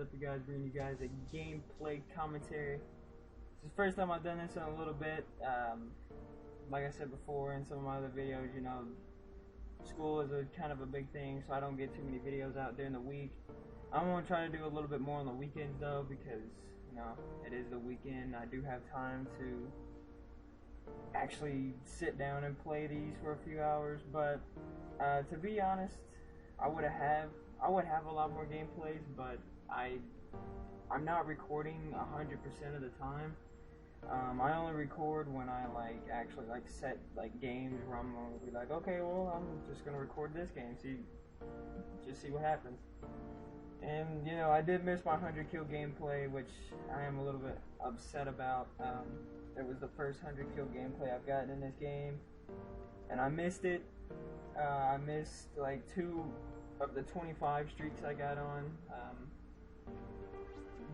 up, you guys? Bringing you guys a gameplay commentary. This is the first time I've done this in a little bit. Like I said before in some of my other videos, you know, school is a kind of a big thing, so I don't get too many videos out during the week. I'm going to try to do a little bit more on the weekends though, because, you know, it is the weekend. I do have time to actually sit down and play these for a few hours, but to be honest, I would have a lot more gameplays, but I'm not recording 100% of the time. I only record when I actually set games where I'm gonna be like, okay, well, I'm just gonna record this game, just see what happens. And you know, I did miss my 100 kill gameplay, which I am a little bit upset about. It was the first 100 kill gameplay I've gotten in this game, and I missed it. I missed like 2 of the 25 streaks I got on.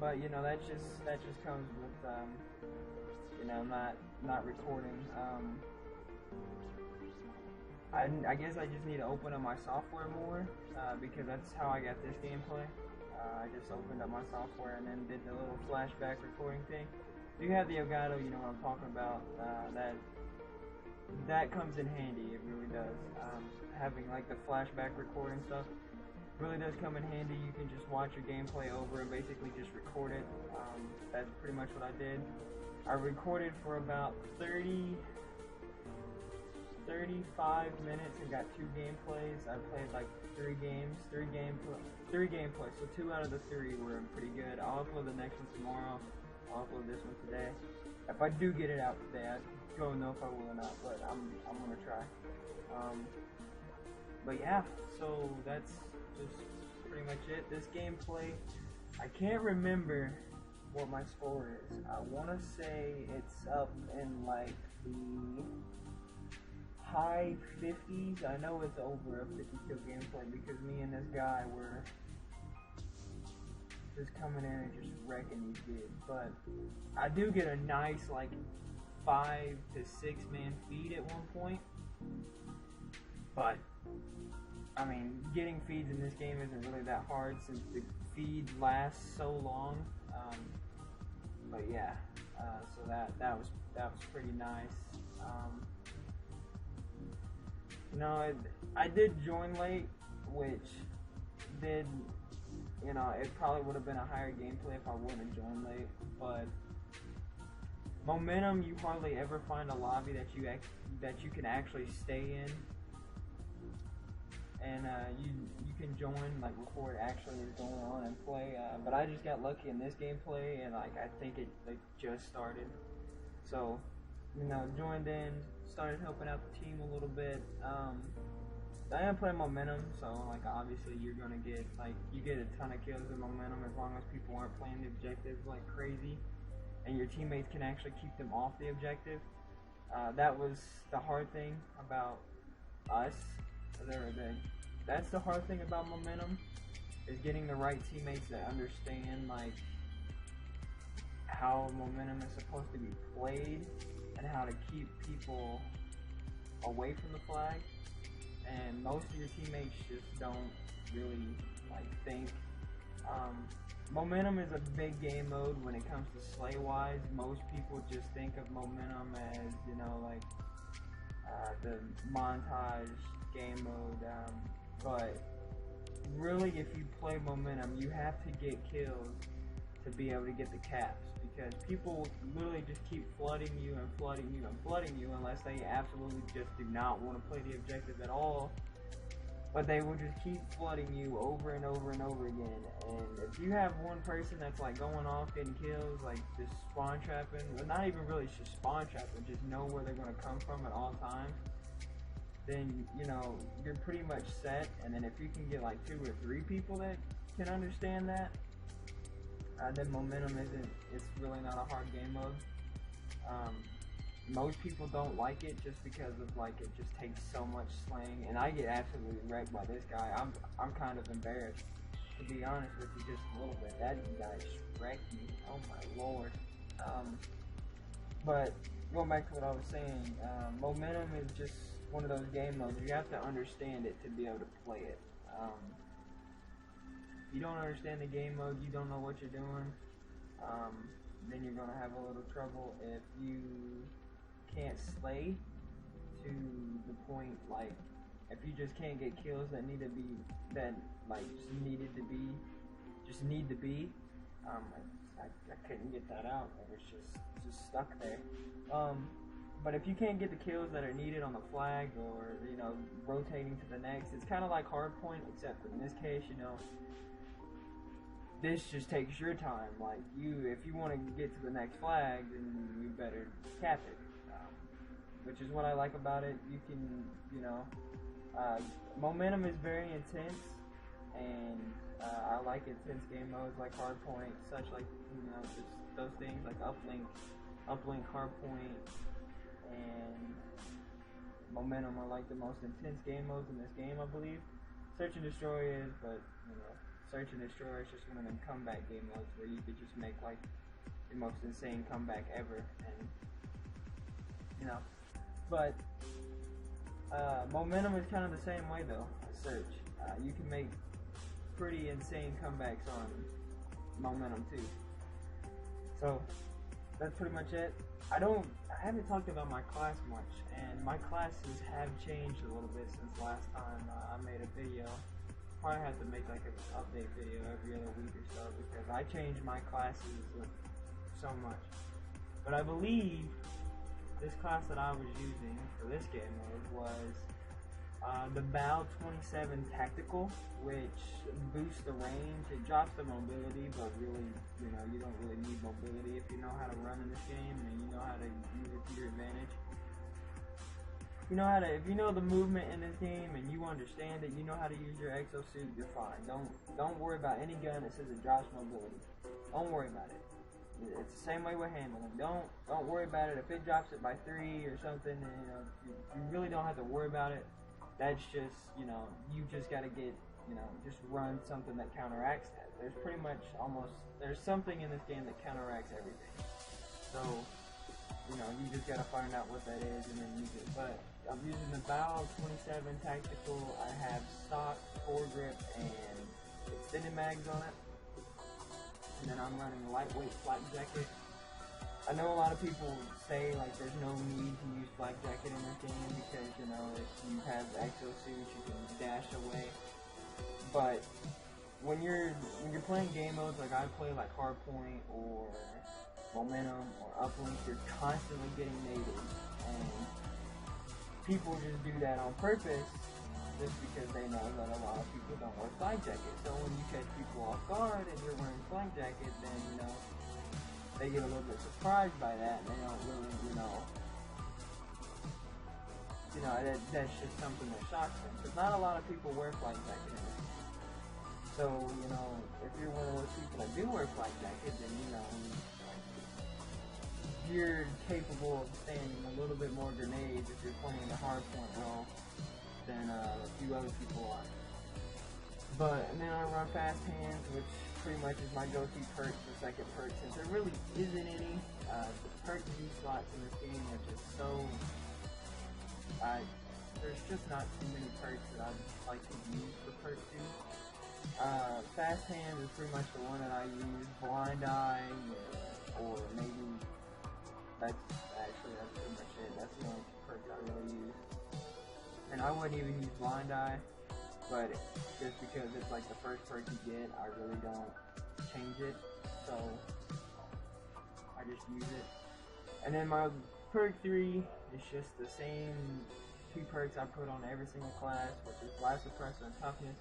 But you know, that just comes with you know, not recording. I guess I just need to open up my software more, because that's how I got this gameplay. I just opened up my software and then did the little flashback recording thing. If you have the Elgato, you know what I'm talking about. That comes in handy. It really does. Having like the flashback recording stuff really does come in handy. You can just watch your gameplay over and basically just record it. That's pretty much what I did. I recorded for about 35 minutes and got 2 gameplays. I played like 3 gameplays, so 2 out of the 3 were pretty good. I'll upload the next one tomorrow. I'll upload this one today. If I do get it out today, I don't know if I will or not, but I'm gonna try. But yeah, so that's just pretty much it. This gameplay, I can't remember what my score is. I want to say it's up in like the high 50s. I know it's over a 50 kill gameplay because me and this guy were just coming in and just wrecking these dudes. But I do get a nice like 5 to 6 man feed at one point. But I mean, getting feeds in this game isn't really that hard since the feed lasts so long. But yeah, so that was pretty nice. You know, I did join late, which did, you know, it probably would have been a higher gameplay if I wouldn't have joined late. But momentum, you hardly ever find a lobby that you can actually stay in. And you can join like before it actually is going on and play. But I just got lucky in this gameplay, and like I think it just started. So, you know, joined in, started helping out the team a little bit. I am playing momentum, so like obviously you're gonna get you get a ton of kills in momentum as long as people aren't playing the objective like crazy, and your teammates can actually keep them off the objective. That was the hard thing about us. That's the hard thing about momentum, is getting the right teammates that understand like how momentum is supposed to be played and how to keep people away from the flag. And most of your teammates just don't really think. Momentum is a big game mode when it comes to slay wise. Most people just think of momentum as, you know, the montage game mode, but really if you play momentum, you have to get kills to be able to get the caps, because people literally just keep flooding you and flooding you and flooding you unless they absolutely just do not want to play the objective at all. But they will just keep flooding you over and over and over again. And if you have one person that's like going off, getting kills, like just spawn trapping, but not even really just spawn trapping, just know where they're going to come from at all times, then you know you're pretty much set. And then if you can get like 2 or 3 people that can understand that, then momentum it's really not a hard game mode. Most people don't like it just because of it just takes so much slaying, and I get absolutely wrecked by this guy. I'm kind of embarrassed, to be honest with you, just a little bit. That guy wrecked me. Oh my lord. But going back to what I was saying, momentum is just one of those game modes. You have to understand it to be able to play it. you don't understand the game mode, you don't know what you're doing, then you're gonna have a little trouble. If you can't slay to the point, like if you just can't get kills that need to be, that like just need to be, I couldn't get that out. It was just stuck there. But if you can't get the kills that are needed on the flag, or you know, rotating to the next, it's kind of like hardpoint, except in this case, you know, this just takes your time. Like if you want to get to the next flag, then you better cap it. Which is what I like about it. You can, you know, momentum is very intense, and I like intense game modes like hardpoint, such like, you know, just those things like uplink, hardpoint, and momentum are like the most intense game modes in this game, I believe. Search and destroy is, but you know, search and destroy is just one of them comeback game modes where you could just make like the most insane comeback ever, and you know. But momentum is kind of the same way though. Search, you can make pretty insane comebacks on momentum too. So that's pretty much it. I haven't talked about my class much, and my classes have changed a little bit since last time I made a video. Probably have to make like an update video every other week or so, because I changed my classes so much. But I believe this class that I was using for this game mode was the BAL-27 Tactical, which boosts the range. It drops the mobility, but really, you know, you don't really need mobility if you know how to run in this game and you know how to use it to your advantage. If you know the movement in this game and you understand it, you know how to use your exosuit, you're fine. Don't worry about any gun that says it drops mobility. Don't worry about it. It's the same way with handling. Don't worry about it. If it drops it by 3 or something, then, you know, you really don't have to worry about it. That's just, you know, you just got to get, you know, just run something that counteracts that. There's pretty much there's something in this game that counteracts everything. So, you know, you just got to find out what that is and then use it. But I'm using the BAL-27 Tactical. I have stock, foregrip, and extended mags on it. And then I'm running a lightweight flak jacket. I know a lot of people say like there's no need to use flak jacket in this game because, you know, if you have exosuits you can dash away. But when you're playing game modes like I play, like hardpoint or momentum or uplink, you're constantly getting nades, and people just do that on purpose just because they know that a lot of people don't wear flak jackets. So when you catch people off guard and you're wearing flak jacket, then, you know, they get a little bit surprised by that, and they don't really, that's just something that shocks them. Because not a lot of people wear flak jacket in this. So, you know, if you're one of those people that do wear flak jacket, then, you know, you're capable of standing a little bit more grenades if you're playing the hardpoint role than a few other people are. But, and then I run fast hands, which pretty much is my go-to perk, the second perk, since there really isn't any. The perk Z slots in this game are just so, there's just not too many perks that I'd like to use for perk 2. Fast hands is pretty much the one that I use. Blind eye, or maybe, that's pretty much it. That's the only perk I really use. And I wouldn't even use blind eye, but just because it's like the first perk you get, I really don't change it, so I just use it. And then my perk 3 is just the same 2 perks I put on every single class, which is Blast Suppressor and Toughness.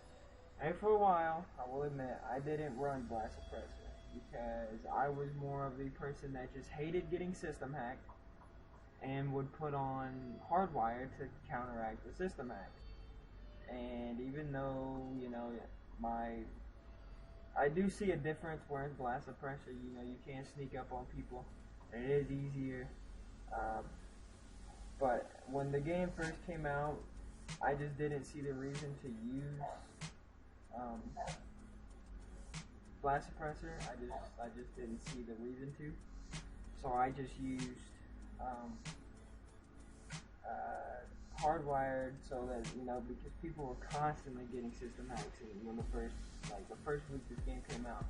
And for a while, I will admit, I didn't run Blast Suppressor because I was more of the person that just hated getting system hacked and would put on Hardwire to counteract the system hack. And even though, you know, I do see a difference wearing Blast Suppressor. You know, you can sneak up on people, and it is easier. But when the game first came out, I just didn't see the reason to use Blast Suppressor. I just didn't see the reason to. So I just used hardwired so that, you know, because people were constantly getting system hacks when the first week this game came out.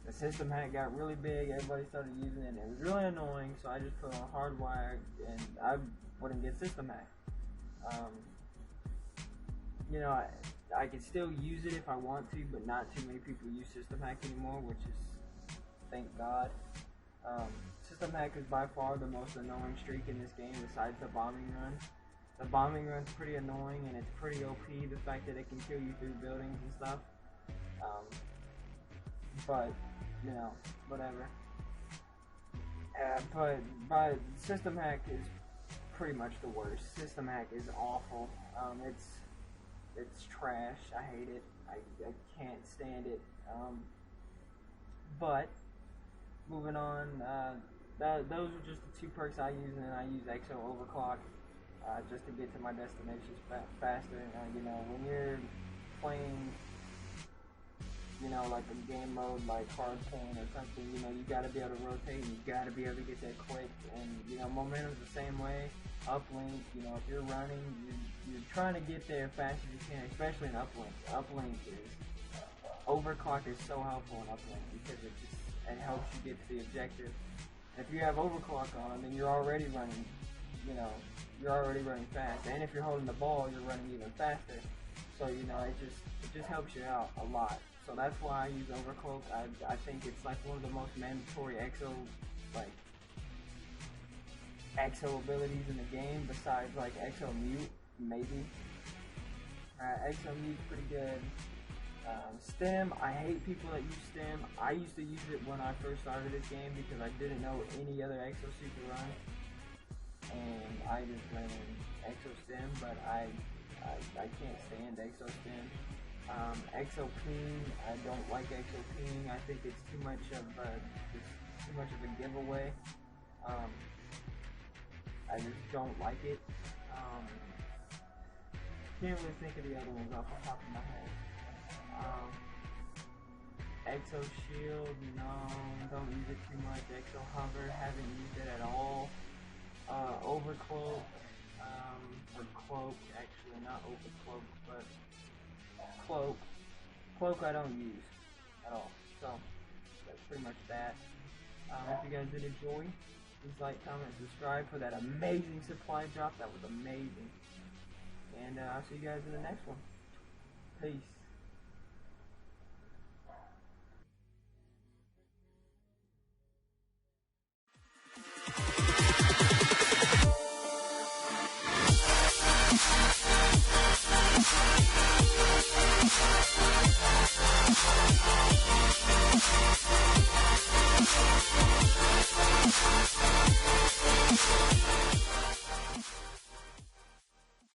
The system hack got really big, everybody started using it, and it was really annoying, so I just put on hardwired, and I wouldn't get system hacked. You know, I can still use it if I want to, but not too many people use system hack anymore, which is, thank God. System hack is by far the most annoying streak in this game besides the bombing run. The bombing run's pretty annoying, and it's pretty OP, the fact that it can kill you through buildings and stuff. But, you know, whatever. But system hack is pretty much the worst. System hack is awful. It's trash. I hate it. I can't stand it. But moving on, those are just the two perks I use, and then I use XO overclock just to get to my destinations faster. You know, when you're playing, you know, like a game mode like hard pain or something, you know, you gotta be able to rotate, and you gotta be able to get that quick. And you know, momentum's the same way. Uplink, you know, if you're running, you're trying to get there as fast as you can, especially in uplink. Uplink is overclock is so helpful in uplink because it helps you get to the objective. And if you have overclock on, then you're already running, you know, you're already running fast. And if you're holding the ball, you're running even faster. So you know, it just helps you out a lot. So that's why I use overcloak. I think it's like one of the most mandatory XO abilities in the game, besides like XO mute, maybe. XO mute's pretty good. Stem, I hate people that use stem. I used to use it when I first started this game because I didn't know any other XO suit to run, and I just ran XO stem, but I can't stand XO stem. XO ping, I don't like XO ping. I think it's too much of a giveaway. I just don't like it. Can't really think of the other ones off the top of my head. XO shield, no, don't use it too much. XO hover, haven't used it at all. Overcloak, or cloak, actually, not overcloak, but cloak. Cloak I don't use at all. So that's pretty much that. If you guys did enjoy, please like, comment, subscribe for that amazing supply drop. That was amazing. And I'll see you guys in the next one. Peace.